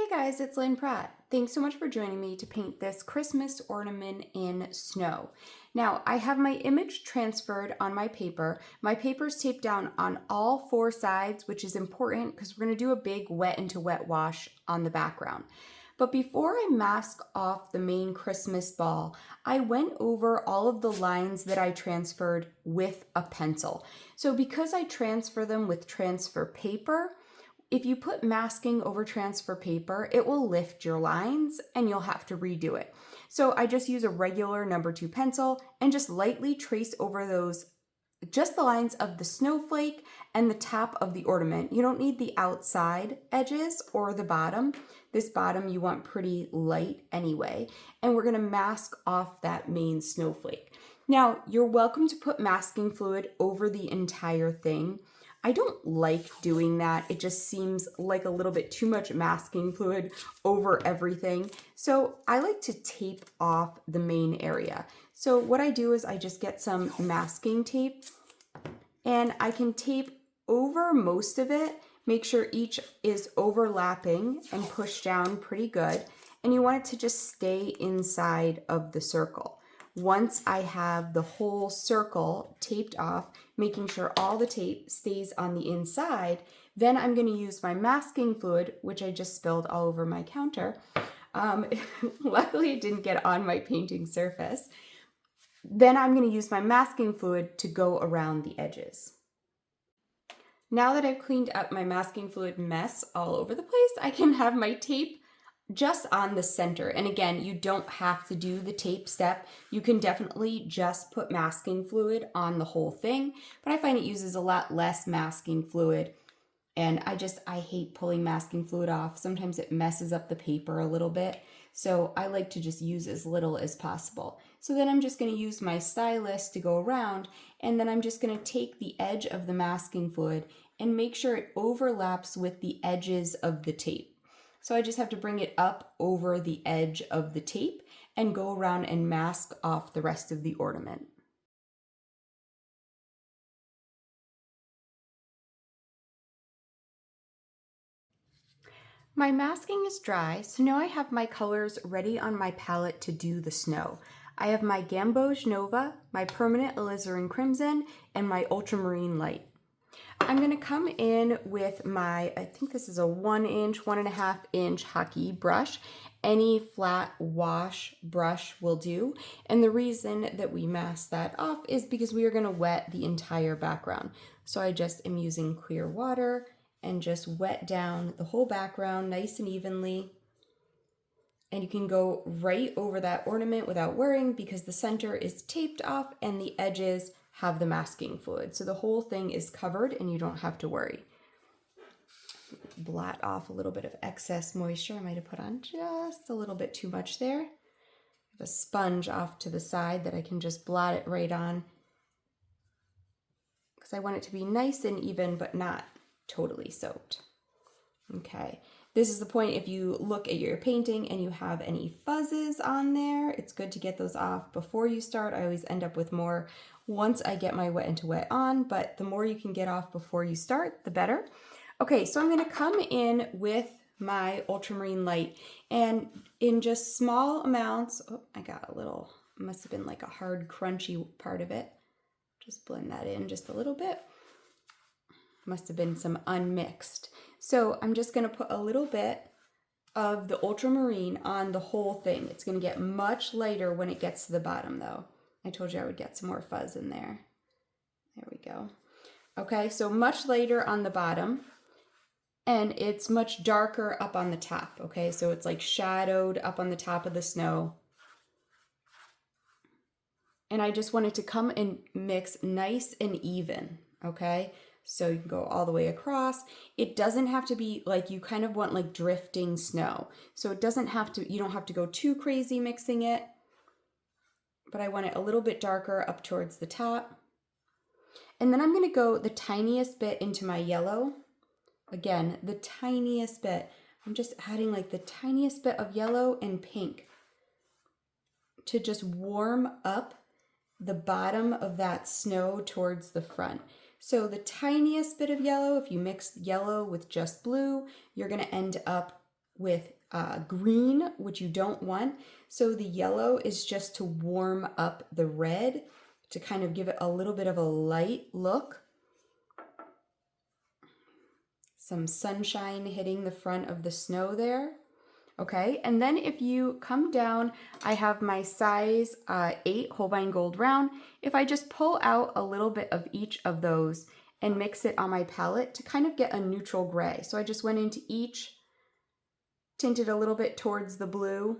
Hey guys, it's Lynn Pratt. Thanks so much for joining me to paint this Christmas ornament in snow. Now, I have my image transferred on my paper. My paper's taped down on all four sides, which is important because we're going to do a big wet into wet wash on the background. But before I mask off the main Christmas ball, I went over all of the lines that I transferred with a pencil. So because I transfer them with transfer paper, if you put masking over transfer paper, it will lift your lines and you'll have to redo it. So I just use a regular number 2 pencil and just lightly trace over those, just the lines of the snowflake and the top of the ornament. You don't need the outside edges or the bottom. This bottom you want pretty light anyway. And we're gonna mask off that main snowflake. Now, you're welcome to put masking fluid over the entire thing. I don't like doing that. It just seems like a little bit too much masking fluid over everything. So I like to tape off the main area. So what I do is I just get some masking tape and I can tape over most of it, make sure each is overlapping and push down pretty good. And you want it to just stay inside of the circle. Once I have the whole circle taped off, making sure all the tape stays on the inside, then I'm going to use my masking fluid, which I just spilled all over my counter. Luckily, it didn't get on my painting surface. Then I'm going to use my masking fluid to go around the edges. Now that I've cleaned up my masking fluid mess all over the place, I can have my tape just on the center. And again, you don't have to do the tape step. You can definitely just put masking fluid on the whole thing, but I find it uses a lot less masking fluid. And I hate pulling masking fluid off. Sometimes it messes up the paper a little bit. So I like to just use as little as possible. So then I'm just going to use my stylus to go around, and then I'm just going to take the edge of the masking fluid and make sure it overlaps with the edges of the tape. So I just have to bring it up over the edge of the tape and go around and mask off the rest of the ornament. My masking is dry, so now I have my colors ready on my palette to do the snow. I have my Gamboge Nova, my Permanent Alizarin Crimson, and my Ultramarine Light. I'm going to come in with my, I think this is a 1-inch, 1.5-inch hockey brush. Any flat wash brush will do. And the reason that we mask that off is because we are going to wet the entire background. So I just am using clear water and just wet down the whole background nice and evenly. And you can go right over that ornament without worrying because the center is taped off and the edges have the masking fluid. So the whole thing is covered and you don't have to worry. Blot off a little bit of excess moisture. I might have put on just a little bit too much there. I have a sponge off to the side that I can just blot it right on because I want it to be nice and even but not totally soaked. Okay. This is the point if you look at your painting and you have any fuzzes on there, it's good to get those off before you start. I always end up with more once I get my wet into wet on, but the more you can get off before you start, the better. Okay, so I'm going to come in with my Ultramarine Light and in just small amounts, oh, I got a little, must have been like a hard crunchy part of it. Just blend that in just a little bit. Must have been some unmixed. So I'm just going to put a little bit of the ultramarine on the whole thing. It's going to get much lighter when it gets to the bottom though. I told you I would get some more fuzz in there. There we go. Okay, so much lighter on the bottom and it's much darker up on the top. Okay, so it's like shadowed up on the top of the snow. And I just want it to come and mix nice and even. Okay. So you can go all the way across. It doesn't have to be like, you kind of want like drifting snow. So it doesn't have to, you don't have to go too crazy mixing it, but I want it a little bit darker up towards the top. And then I'm going to go the tiniest bit into my yellow. Again, the tiniest bit. I'm just adding like the tiniest bit of yellow and pink to just warm up the bottom of that snow towards the front. So the tiniest bit of yellow, if you mix yellow with just blue, you're going to end up with green, which you don't want. So the yellow is just to warm up the red, to kind of give it a little bit of a light look. Some sunshine hitting the front of the snow there. Okay, and then if you come down, I have my size 8 Holbein Gold round. If I just pull out a little bit of each of those and mix it on my palette to kind of get a neutral gray. So I just went into each, tinted a little bit towards the blue,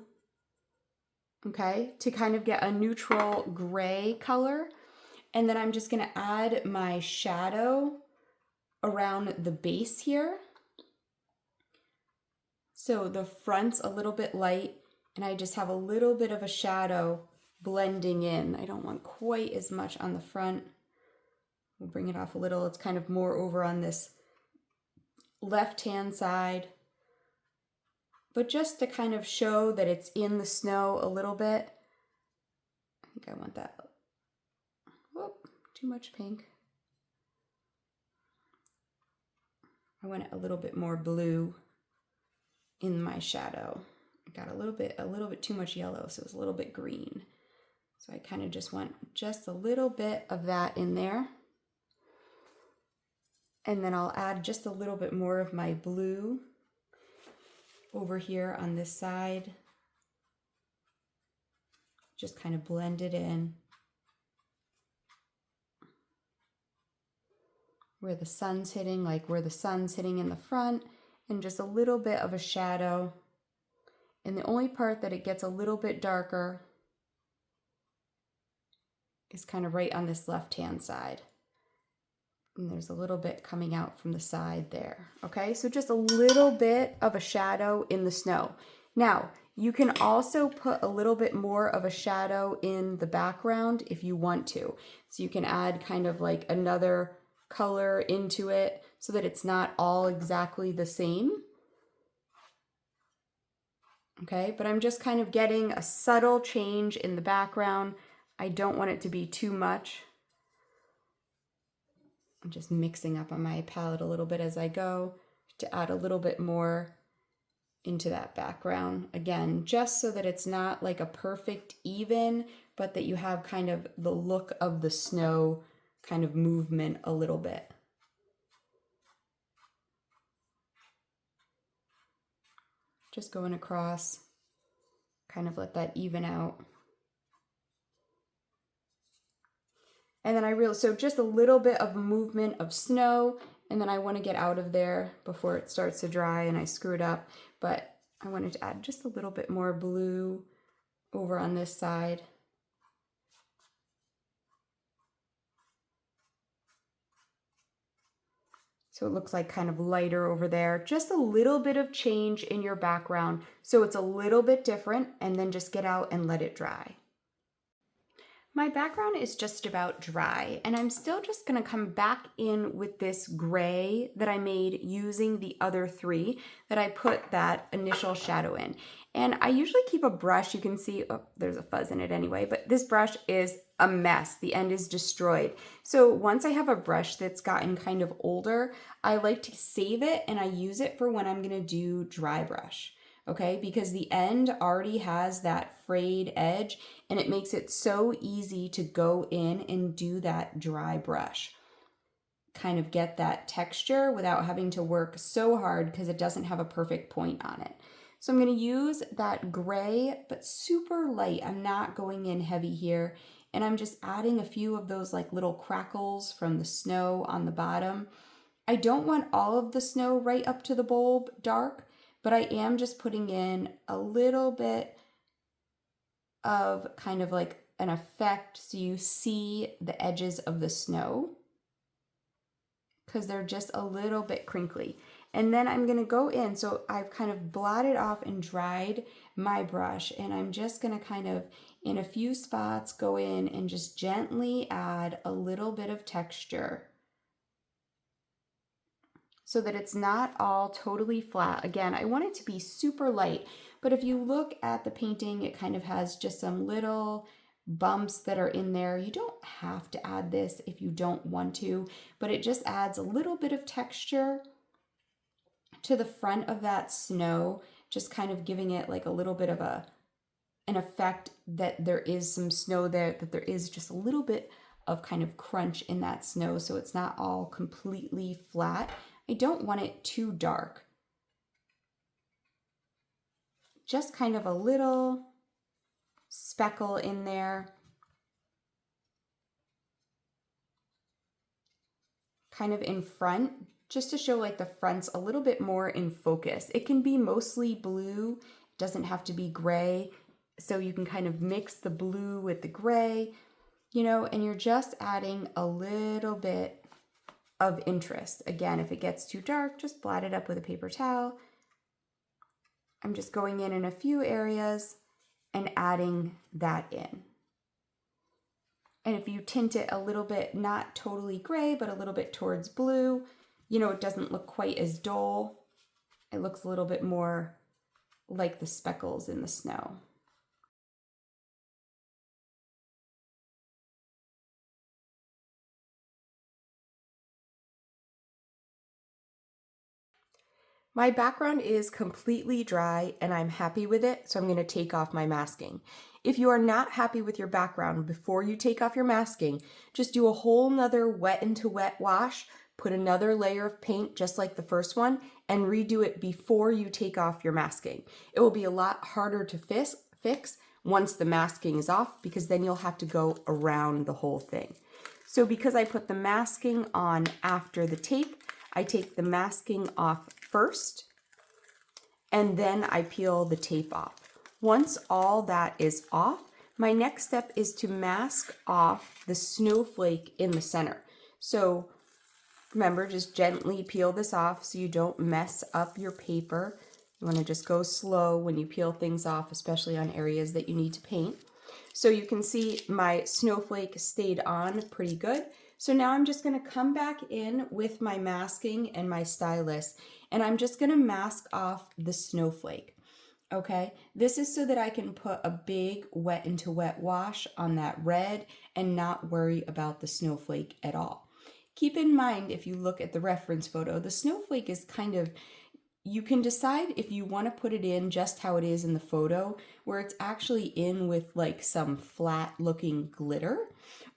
okay, to kind of get a neutral gray color. And then I'm just gonna add my shadow around the base here. So the front's a little bit light, and I just have a little bit of a shadow blending in. I don't want quite as much on the front. We'll bring it off a little. It's kind of more over on this left-hand side. But just to kind of show that it's in the snow a little bit. I think I want that. Whoop, too much pink. I want it a little bit more blue in my shadow. I got a little bit too much yellow, so it's a little bit green. So I kind of just want just a little bit of that in there. And then I'll add just a little bit more of my blue over here on this side. Just kind of blend it in. Where the sun's hitting, like where the sun's hitting in the front, and just a little bit of a shadow. And the only part that it gets a little bit darker is kind of right on this left-hand side. And there's a little bit coming out from the side there. Okay, so just a little bit of a shadow in the snow. Now, you can also put a little bit more of a shadow in the background if you want to. So you can add kind of like another color into it so that it's not all exactly the same. Okay, but I'm just kind of getting a subtle change in the background. I don't want it to be too much. I'm just mixing up on my palette a little bit as I go to add a little bit more into that background. Again, just so that it's not like a perfect even, but that you have kind of the look of the snow kind of movement a little bit. Just going across, kind of let that even out. And then so just a little bit of movement of snow, and then I want to get out of there before it starts to dry and I screw it up. But I wanted to add just a little bit more blue over on this side. So it looks like kind of lighter over there. Just a little bit of change in your background so it's a little bit different, and then just get out and let it dry. My background is just about dry, and I'm still just gonna come back in with this gray that I made using the other three that I put that initial shadow in. And I usually keep a brush. You can see, oh, there's a fuzz in it anyway, but this brush is a mess. The end is destroyed. So once I have a brush that's gotten kind of older, I like to save it and I use it for when I'm gonna do dry brush. Okay, because the end already has that frayed edge and it makes it so easy to go in and do that dry brush. Kind of get that texture without having to work so hard because it doesn't have a perfect point on it. So I'm going to use that gray, but super light. I'm not going in heavy here. And I'm just adding a few of those like little crackles from the snow on the bottom. I don't want all of the snow right up to the bulb dark, but I am just putting in a little bit of kind of like an effect so you see the edges of the snow because they're just a little bit crinkly. And then I'm gonna go in, so I've kind of blotted off and dried my brush, and I'm just gonna kind of, in a few spots, go in and just gently add a little bit of texture so that it's not all totally flat. Again, I want it to be super light, but if you look at the painting, it kind of has just some little bumps that are in there. You don't have to add this if you don't want to, but it just adds a little bit of texture to the front of that snow just kind of giving it like a little bit of an effect that there is some snow there, that there is just a little bit of kind of crunch in that snow, so it's not all completely flat. I don't want it too dark. Just kind of a little speckle in there. Kind of in front, just to show like the front's a little bit more in focus. It can be mostly blue, it doesn't have to be gray, so you can kind of mix the blue with the gray, you know, and you're just adding a little bit of interest. Again, if it gets too dark, just blot it up with a paper towel. I'm just going in a few areas and adding that in. And if you tint it a little bit, not totally gray, but a little bit towards blue, you know, it doesn't look quite as dull. It looks a little bit more like the speckles in the snow. My background is completely dry and I'm happy with it, so I'm going to take off my masking. If you are not happy with your background before you take off your masking, just do a whole nother wet into wet wash, put another layer of paint just like the first one, and redo it before you take off your masking. It will be a lot harder to fix once the masking is off, because then you'll have to go around the whole thing. So because I put the masking on after the tape, I take the masking off first, and then I peel the tape off. Once all that is off, my next step is to mask off the snowflake in the center. So remember, just gently peel this off so you don't mess up your paper. You want to just go slow when you peel things off, especially on areas that you need to paint. So you can see my snowflake stayed on pretty good. So now I'm just going to come back in with my masking and my stylus, and I'm just going to mask off the snowflake. Okay, this is so that I can put a big wet into wet wash on that red and not worry about the snowflake at all. Keep in mind, if you look at the reference photo, the snowflake is kind of, you can decide if you want to put it in just how it is in the photo, where it's actually in with like some flat looking glitter,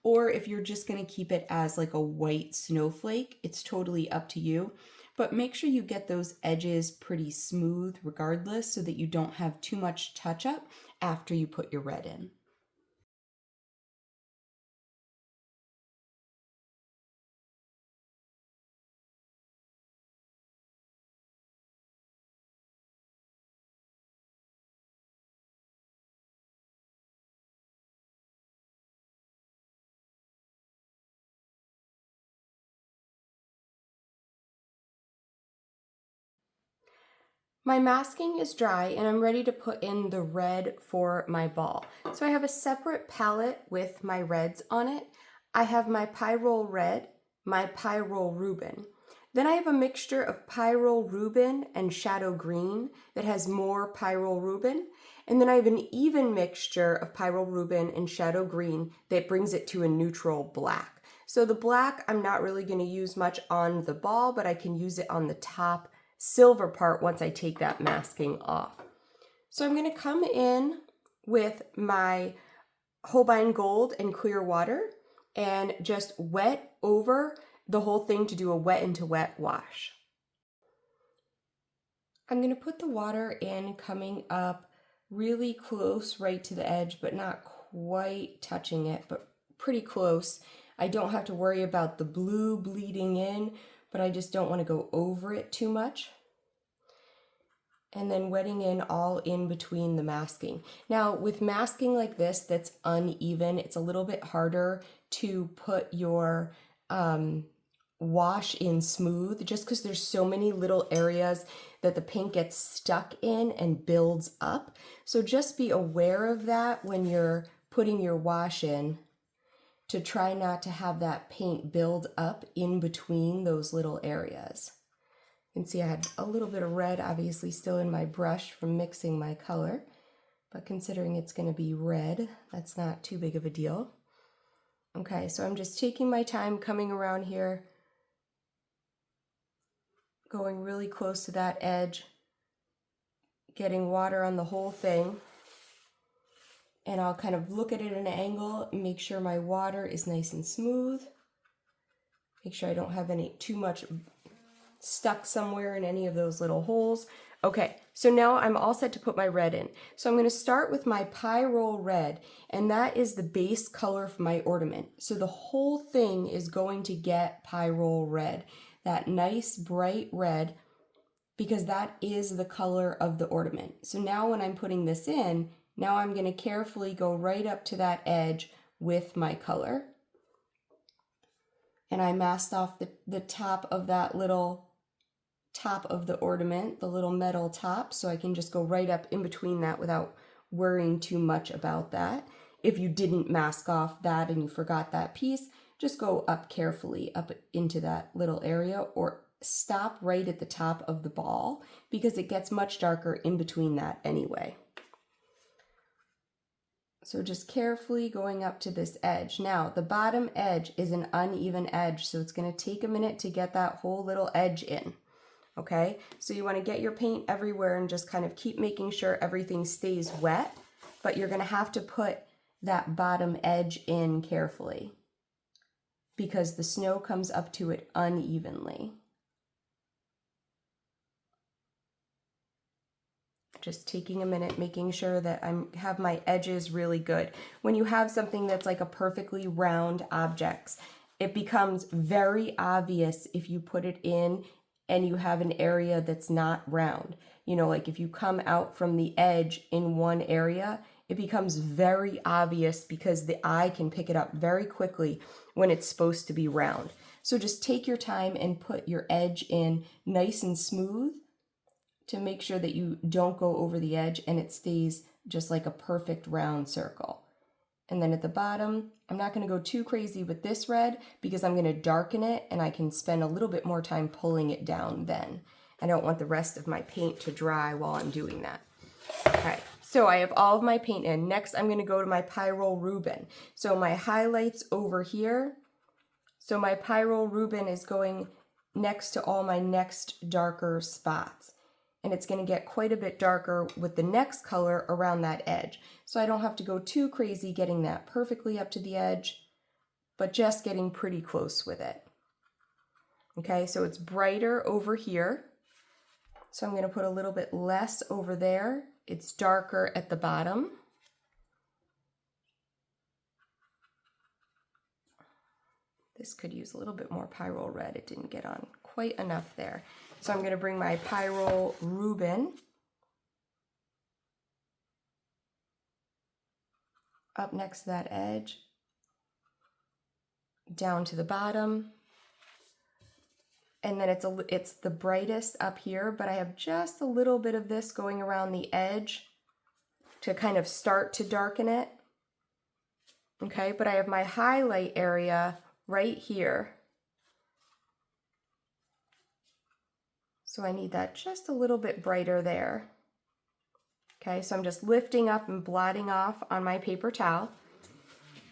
or if you're just going to keep it as like a white snowflake. It's totally up to you, but make sure you get those edges pretty smooth regardless, so that you don't have too much touch up after you put your red in. My masking is dry and I'm ready to put in the red for my ball. So I have a separate palette with my reds on it. I have my Pyrrole Red, my Pyrrole Rubin. Then I have a mixture of Pyrrole Rubin and Shadow Green that has more Pyrrole Rubin. And then I have an even mixture of Pyrrole Rubin and Shadow Green that brings it to a neutral black. So the black I'm not really going to use much on the ball, but I can use it on the top silver part once I take that masking off. So I'm going to come in with my Holbein Gold and clear water and just wet over the whole thing to do a wet into wet wash. I'm going to put the water in coming up really close right to the edge, but not quite touching it, but pretty close. I don't have to worry about the blue bleeding in, but I just don't want to go over it too much. And then wetting in all in between the masking. Now with masking like this that's uneven, it's a little bit harder to put your wash in smooth, just because there's so many little areas that the paint gets stuck in and builds up. So just be aware of that when you're putting your wash in, to try not to have that paint build up in between those little areas. You can see I had a little bit of red obviously still in my brush from mixing my color, but considering it's going to be red, that's not too big of a deal. Okay, so I'm just taking my time coming around here, going really close to that edge, getting water on the whole thing. And I'll kind of look at it at an angle and make sure my water is nice and smooth. Make sure I don't have any too much stuck somewhere in any of those little holes. Okay, so now I'm all set to put my red in. So I'm going to start with my pie roll red, and that is the base color for my ornament. So the whole thing is going to get pie roll red, that nice bright red, because that is the color of the ornament. So now when I'm putting this in, now I'm going to carefully go right up to that edge with my color. And I masked off the top of that little top of the ornament, the little metal top, so I can just go right up in between that without worrying too much about that. If you didn't mask off that and you forgot that piece, just go up carefully up into that little area, or stop right at the top of the ball because it gets much darker in between that anyway. So just carefully going up to this edge. Now, the bottom edge is an uneven edge, so it's going to take a minute to get that whole little edge in. Okay, so you want to get your paint everywhere and just kind of keep making sure everything stays wet, but you're going to have to put that bottom edge in carefully because the snow comes up to it unevenly. Just taking a minute, making sure that I have my edges really good. When you have something that's like a perfectly round object, it becomes very obvious if you put it in and you have an area that's not round. You know, like if you come out from the edge in one area, it becomes very obvious because the eye can pick it up very quickly when it's supposed to be round. So just take your time and put your edge in nice and smooth to make sure that you don't go over the edge and it stays just like a perfect round circle. And then at the bottom, I'm not going to go too crazy with this red because I'm going to darken it and I can spend a little bit more time pulling it down then. I don't want the rest of my paint to dry while I'm doing that. Okay, so I have all of my paint in. Next, I'm going to go to my Pyrrole Rubin. So my highlights over here. So my Pyrrole Rubin is going next to all my next darker spots. And it's going to get quite a bit darker with the next color around that edge. So I don't have to go too crazy getting that perfectly up to the edge, but just getting pretty close with it. Okay, so it's brighter over here. So I'm going to put a little bit less over there. It's darker at the bottom. This could use a little bit more Pyrrole red. It didn't get on quite enough there. So I'm going to bring my Pyrrole Rubin up next to that edge, down to the bottom, and then it's the brightest up here, but I have just a little bit of this going around the edge to kind of start to darken it. Okay, but I have my highlight area right here. So I need that just a little bit brighter there. Okay, so I'm just lifting up and blotting off on my paper towel.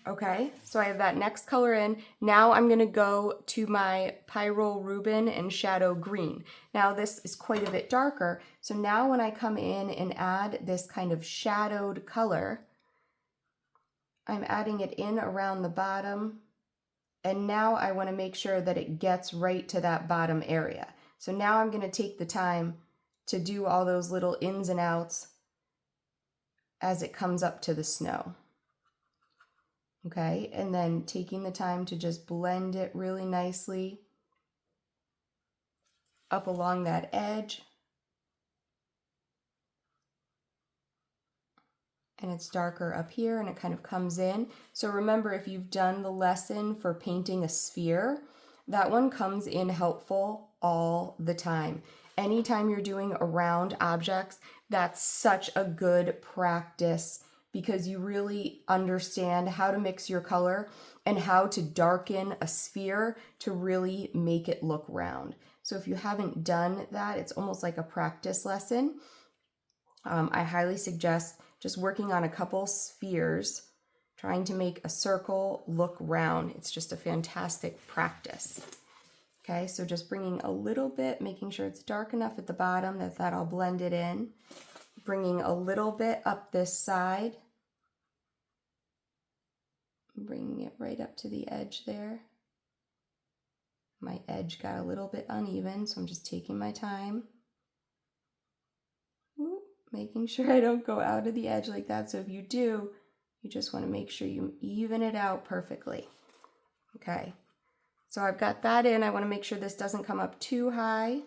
Okay, so I have that next color in. Now I'm going to go to my Pyrrole Rubin and Shadow Green. Now this is quite a bit darker, so now when I come in and add this kind of shadowed color, I'm adding it in around the bottom, and now I want to make sure that it gets right to that bottom area. So now I'm going to take the time to do all those little ins and outs as it comes up to the snow. Okay, and then taking the time to just blend it really nicely up along that edge. And it's darker up here and it kind of comes in. So remember, if you've done the lesson for painting a sphere, that one comes in helpful all the time. Anytime you're doing round objects, that's such a good practice because you really understand how to mix your color and how to darken a sphere to really make it look round. So if you haven't done that, it's almost like a practice lesson. I highly suggest just working on a couple spheres, trying to make a circle look round. It's just a fantastic practice. Okay, so just bringing a little bit, making sure it's dark enough at the bottom that that'll blend it in. bringing a little bit up this side, bringing it right up to the edge there. My edge got a little bit uneven, so I'm just taking my time. Ooh, making sure I don't go out of the edge like that. So if you do, you just want to make sure you even it out perfectly. Okay, so I've got that in. I want to make sure this doesn't come up too high.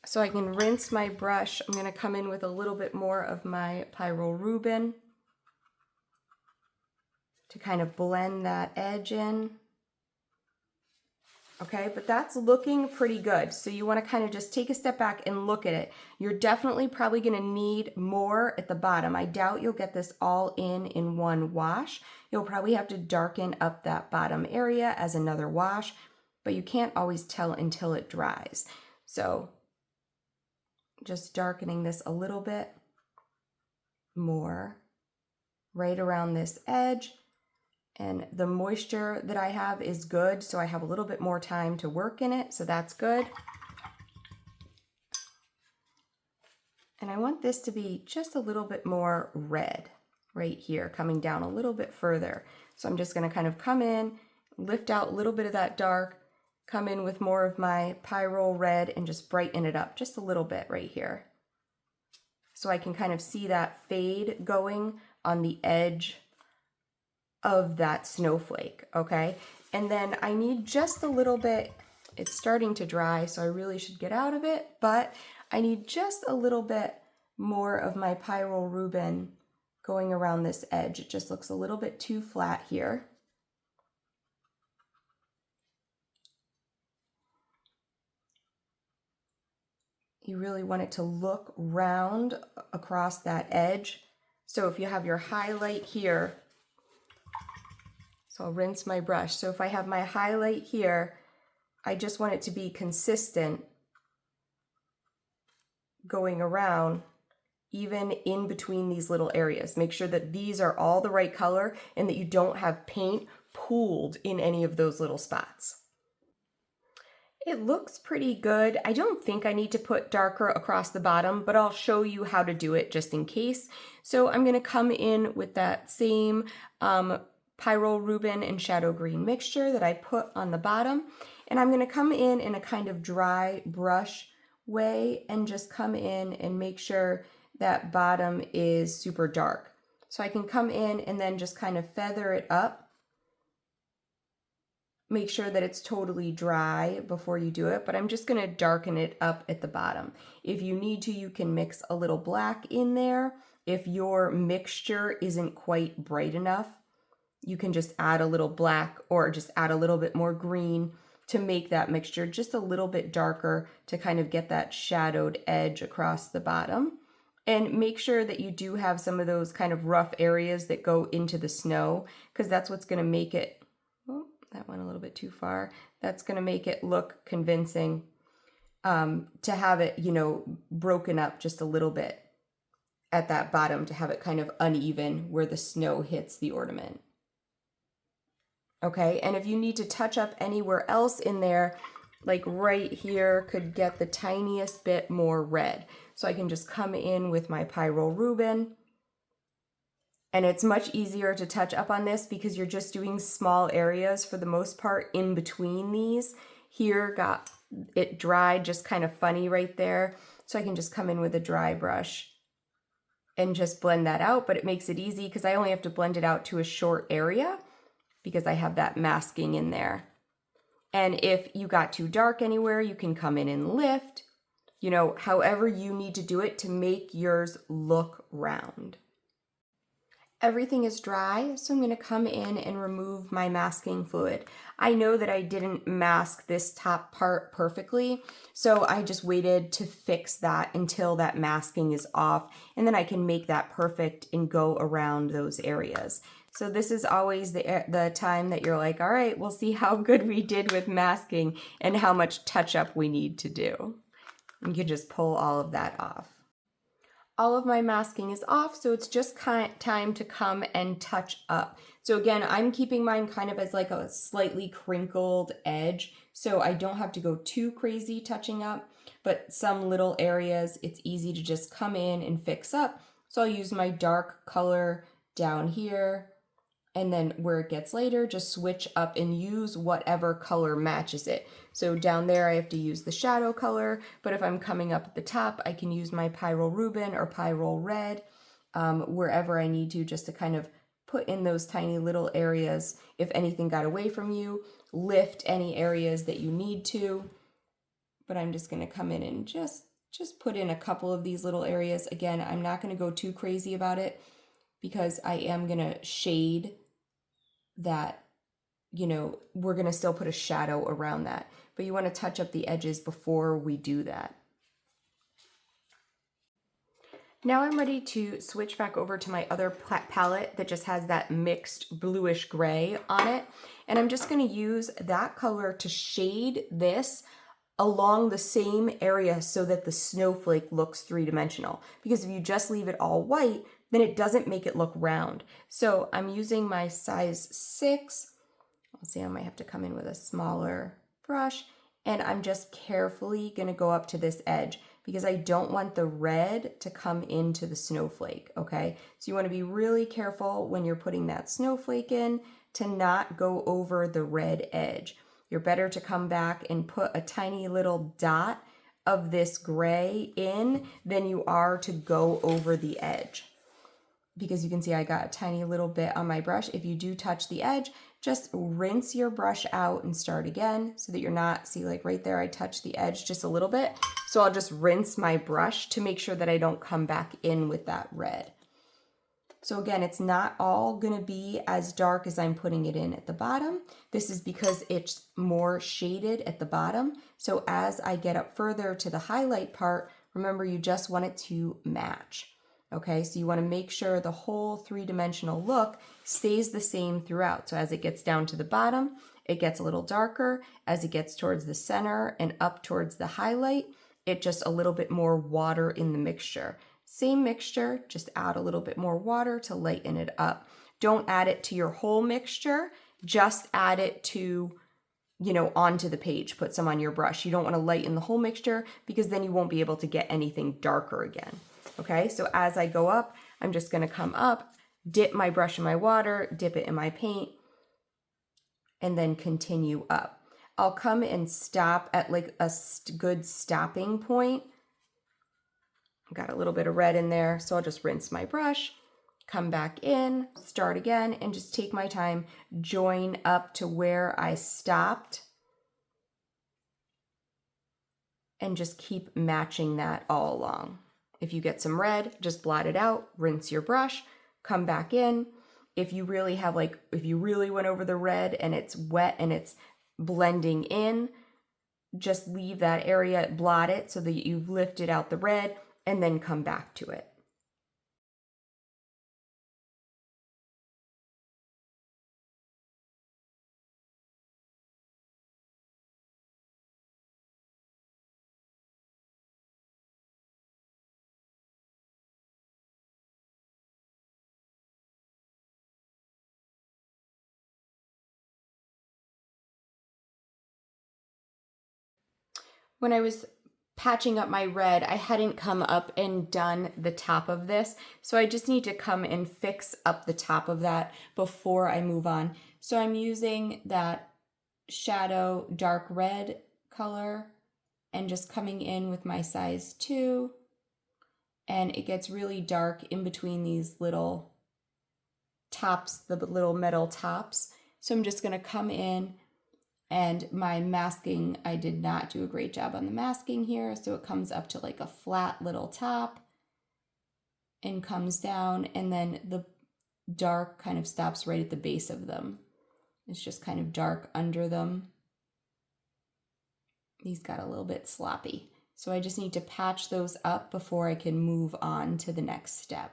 So I can rinse my brush. I'm going to come in with a little bit more of my Pyrrole to kind of blend that edge in. Okay, but that's looking pretty good. So you want to kind of just take a step back and look at it. You're definitely probably going to need more at the bottom. I doubt you'll get this all in one wash. You'll probably have to darken up that bottom area as another wash, but you can't always tell until it dries. So just darkening this a little bit more right around this edge. And the moisture that I have is good, so I have a little bit more time to work in it, so that's good. And I want this to be just a little bit more red right here, coming down a little bit further. So I'm just going to kind of come in, lift out a little bit of that dark, come in with more of my Pyrrole red and just brighten it up just a little bit right here. So I can kind of see that fade going on the edge of that snowflake, okay? And then I need just a little bit, it's starting to dry, so I really should get out of it, but I need just a little bit more of my Pyrrole going around this edge. It just looks a little bit too flat here. You really want it to look round across that edge. So if you have your highlight here, so I'll rinse my brush. So if I have my highlight here, I just want it to be consistent going around even in between these little areas. Make sure that these are all the right color and that you don't have paint pooled in any of those little spots. It looks pretty good. I don't think I need to put darker across the bottom, but I'll show you how to do it just in case. So I'm going to come in with that same Pyrrole and Shadow Green mixture that I put on the bottom, and I'm going to come in a kind of dry brush way and just come in and make sure that bottom is super dark. So I can come in and then just kind of feather it up. Make sure that it's totally dry before you do it, but I'm just going to darken it up at the bottom. If you need to, you can mix a little black in there. If your mixture isn't quite bright enough, you can just add a little black or just add a little bit more green to make that mixture just a little bit darker to kind of get that shadowed edge across the bottom. And make sure that you do have some of those kind of rough areas that go into the snow, because that's what's going to make it, oh, that went a little bit too far. That's going to make it look convincing, to have it, you know, broken up just a little bit at that bottom, to have it kind of uneven where the snow hits the ornament. Okay, and if you need to touch up anywhere else in there, like right here could get the tiniest bit more red. So I can just come in with my Pyrrole and it's much easier to touch up on this because you're just doing small areas for the most part in between these. Here got it dried just kind of funny right there. So I can just come in with a dry brush and just blend that out, but it makes it easy because I only have to blend it out to a short area because I have that masking in there. And if you got too dark anywhere, you can come in and lift, you know, however you need to do it to make yours look round. Everything is dry, so I'm going to come in and remove my masking fluid. I know that I didn't mask this top part perfectly, so I just waited to fix that until that masking is off, and then I can make that perfect and go around those areas. So this is always the time that you're like, all right, we'll see how good we did with masking and how much touch up we need to do. You can just pull all of that off. all of my masking is off, so it's just time to come and touch up. So again, I'm keeping mine kind of as like a slightly crinkled edge, so I don't have to go too crazy touching up, but some little areas it's easy to just come in and fix up. So I'll use my dark color down here, and then where it gets later, just switch up and use whatever color matches it. So down there I have to use the shadow color, but if I'm coming up at the top, I can use my Pyrrole Rubin or Pyrrole Red, wherever I need to, just to kind of put in those tiny little areas. If anything got away from you, lift any areas that you need to. But I'm just gonna come in and just put in a couple of these little areas. Again, I'm not gonna go too crazy about it because I am gonna shade that, you know, we're gonna still put a shadow around that, but you wanna touch up the edges before we do that. Now I'm ready to switch back over to my other palette that just has that mixed bluish gray on it. And I'm just gonna use that color to shade this along the same area so that the snowflake looks three-dimensional. Because if you just leave it all white, then it doesn't make it look round. So I'm using my size 6. I'll see, I might have to come in with a smaller brush, and I'm just carefully gonna go up to this edge because I don't want the red to come into the snowflake, okay? So you wanna be really careful when you're putting that snowflake in to not go over the red edge. You're better to come back and put a tiny little dot of this gray in than you are to go over the edge. Because you can see I got a tiny little bit on my brush. If you do touch the edge, just rinse your brush out and start again so that you're not, see, like right there I touched the edge just a little bit. So I'll just rinse my brush to make sure that I don't come back in with that red. So again, it's not all gonna be as dark as I'm putting it in at the bottom. This is because it's more shaded at the bottom. So as I get up further to the highlight part, remember you just want it to match. Okay, so you wanna make sure the whole three-dimensional look stays the same throughout. So as it gets down to the bottom, it gets a little darker. As it gets towards the center and up towards the highlight, it just a little bit more water in the mixture. Same mixture, just add a little bit more water to lighten it up. Don't add it to your whole mixture, just add it to, you know, onto the page. Put some on your brush. You don't want to lighten the whole mixture because then you won't be able to get anything darker again. Okay, so as I go up, I'm just going to come up, dip my brush in my water, dip it in my paint, and then continue up. I'll come and stop at like a good stopping point. Got a little bit of red in there, so I'll just rinse my brush, come back in, start again, and just take my time, join up to where I stopped, and just keep matching that all along. If you get some red, just blot it out, rinse your brush, come back in. If you really have if you really went over the red and it's wet and it's blending in, just leave that area, blot it so that you've lifted out the red, and then come back to it. When I was patching up my red, I hadn't come up and done the top of this. So I just need to come and fix up the top of that before I move on. So I'm using that shadow dark red color and just coming in with my size 2. And it gets really dark in between these little tops, the little metal tops. So I'm just gonna come in. And my masking, I did not do a great job on the masking here. So it comes up to like a flat little top and comes down, and then the dark kind of stops right at the base of them. It's just kind of dark under them. These got a little bit sloppy. So I just need to patch those up before I can move on to the next step.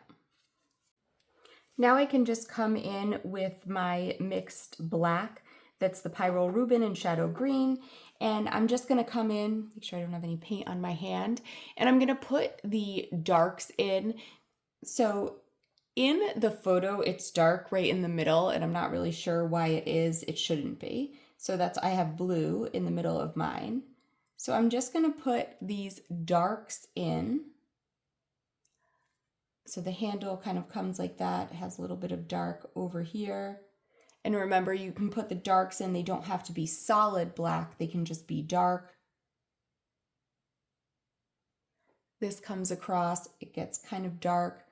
Now I can just come in with my mixed black. That's the Pyrrole Rubin in Shadow Green. And I'm just gonna come in, make sure I don't have any paint on my hand, and I'm gonna put the darks in. So in the photo, it's dark right in the middle, and I'm not really sure why it is. It shouldn't be. So I have blue in the middle of mine. So I'm just gonna put these darks in. So the handle kind of comes like that. It has a little bit of dark over here. And remember, you can put the darks in. They don't have to be solid black. They can just be dark. This comes across. It gets kind of dark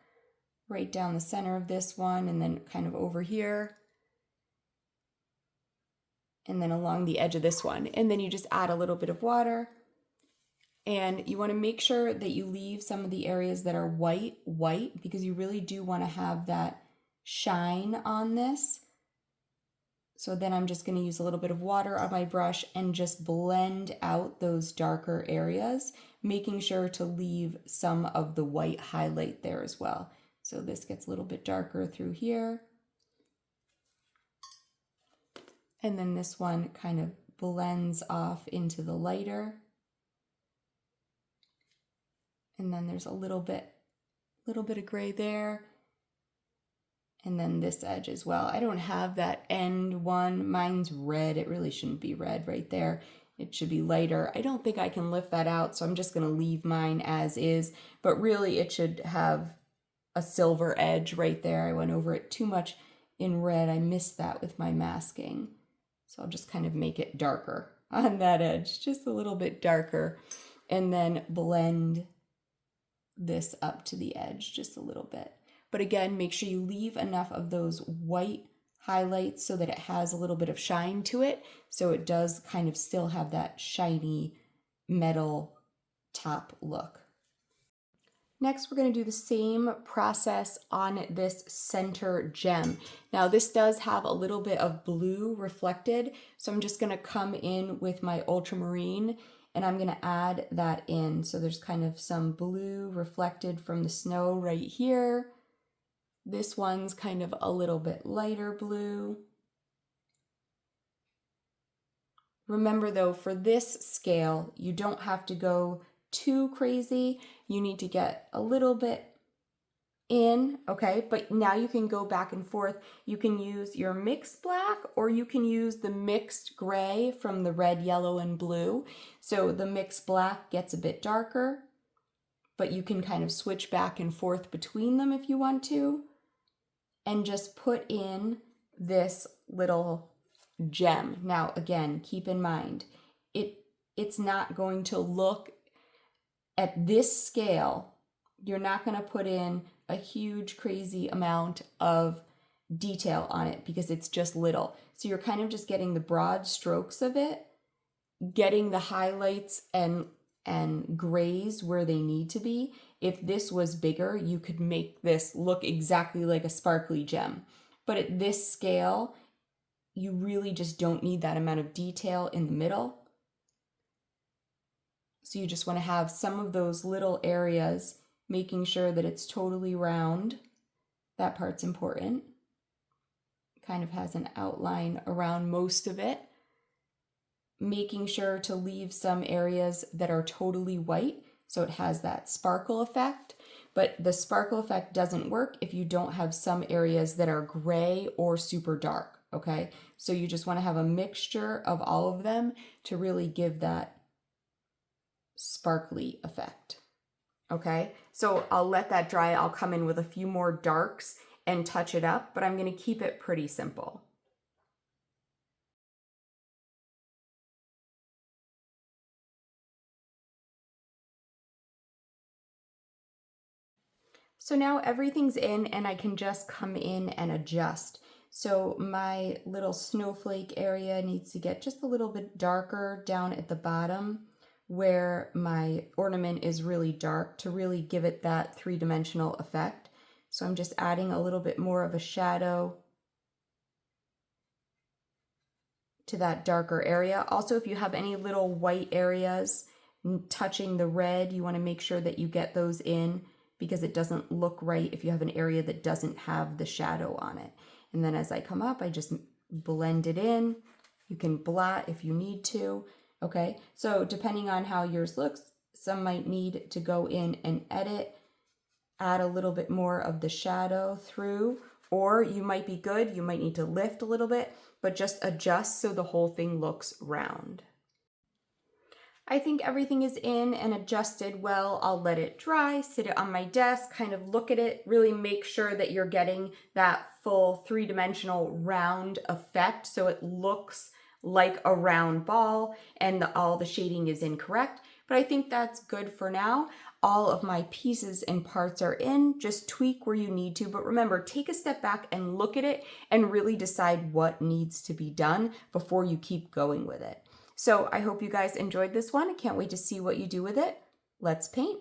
right down the center of this one, and then kind of over here, and then along the edge of this one. And then you just add a little bit of water, and you want to make sure that you leave some of the areas that are white, because you really do want to have that shine on this. So then I'm just going to use a little bit of water on my brush and just blend out those darker areas, making sure to leave some of the white highlight there as well. So this gets a little bit darker through here. And then this one kind of blends off into the lighter. And then there's a little bit of gray there. And then this edge as well. I don't have that end one. Mine's red. It really shouldn't be red right there. It should be lighter. I don't think I can lift that out, so I'm just going to leave mine as is. But really, it should have a silver edge right there. I went over it too much in red. I missed that with my masking. So I'll just kind of make it darker on that edge, just a little bit darker. And then blend this up to the edge just a little bit. But again, make sure you leave enough of those white highlights so that it has a little bit of shine to it. So it does kind of still have that shiny metal top look. Next, we're going to do the same process on this center gem. Now, this does have a little bit of blue reflected. So I'm just going to come in with my ultramarine and I'm going to add that in. So there's kind of some blue reflected from the snow right here. This one's kind of a little bit lighter blue. Remember though, for this scale, you don't have to go too crazy. You need to get a little bit in, okay? But now you can go back and forth. You can use your mixed black or you can use the mixed gray from the red, yellow, and blue. So the mixed black gets a bit darker, but you can kind of switch back and forth between them if you want to. And just put in this little gem. Now, again, keep in mind, it's not going to look at this scale. You're not going to put in a huge, crazy amount of detail on it because it's just little. So you're kind of just getting the broad strokes of it, getting the highlights and grays where they need to be. If this was bigger, you could make this look exactly like a sparkly gem. But at this scale, you really just don't need that amount of detail in the middle. So you just want to have some of those little areas, making sure that it's totally round. That part's important. Kind of has an outline around most of it. Making sure to leave some areas that are totally white, so it has that sparkle effect. But the sparkle effect doesn't work if you don't have some areas that are gray or super dark, okay? So you just want to have a mixture of all of them to really give that sparkly effect, okay? So I'll let that dry. I'll come in with a few more darks and touch it up, but I'm going to keep it pretty simple. So now everything's in and I can just come in and adjust. So my little snowflake area needs to get just a little bit darker down at the bottom where my ornament is really dark to really give it that three-dimensional effect. So I'm just adding a little bit more of a shadow to that darker area. Also, if you have any little white areas touching the red, you want to make sure that you get those in, because it doesn't look right if you have an area that doesn't have the shadow on it. And then as I come up, I just blend it in. You can blot if you need to, okay? So depending on how yours looks, some might need to go in and edit, add a little bit more of the shadow through, or you might be good, you might need to lift a little bit, but just adjust so the whole thing looks round. I think everything is in and adjusted well. I'll let it dry, sit it on my desk, kind of look at it, really make sure that you're getting that full three-dimensional round effect so it looks like a round ball and all the shading is incorrect. But I think that's good for now. All of my pieces and parts are in. Just tweak where you need to. But remember, take a step back and look at it and really decide what needs to be done before you keep going with it. So I hope you guys enjoyed this one. I can't wait to see what you do with it. Let's paint.